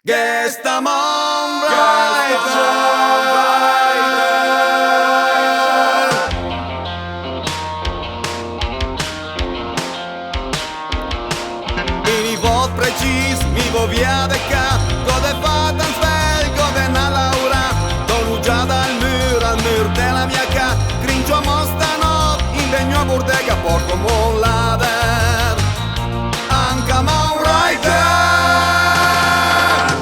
Gestamon Rider. In vot precis, mi vo via de ca, gode fatan svel, gode na laura, donu già dal mur della mia ca, grincio a mostanot, in legno a burdega, porco mon lader, anca mon rider.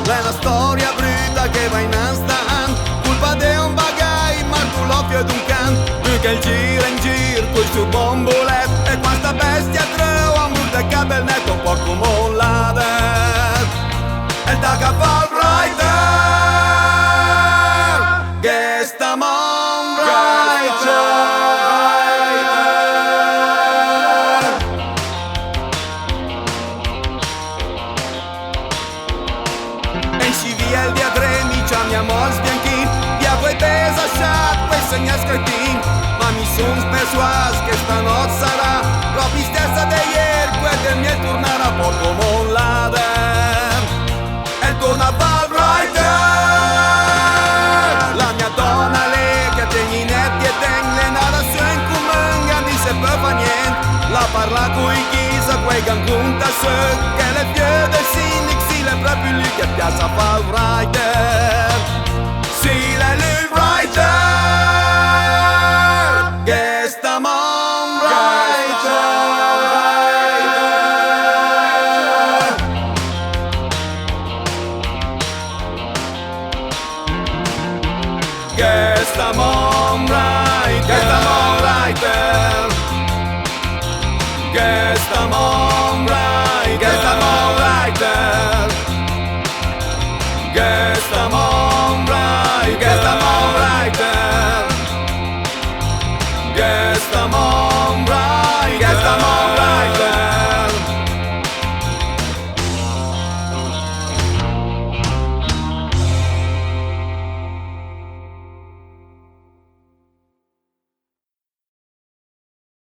È una storia brutta che va in anstan, colpa de un bagai, marco l'occhio d'un can, che il gira in gir, col suo bombolet, e questa bestia trova un brutto cabelletto, un po' come un lader, e da caval rider, Gestamon Rider. E si via il diadremi, chiamiamo il sbianchin, via quei pesa sciat, quei segna scretin, ma mi son persuas che stanotte sarà proprio stessa di ieri, quel del mio tornare a poco come un lader, e torna a Val Rider. La mia donna lei che tegni netti e ten le narrazioni in comune, mi se per fa niente, la parla coi ghisa, quei gangunta se, che le fie del Sinic, si le proprio lì che piazza Val Rider, si le lui Rider. Gestamon Rider. Gestamon Rider. Gestamon Rider.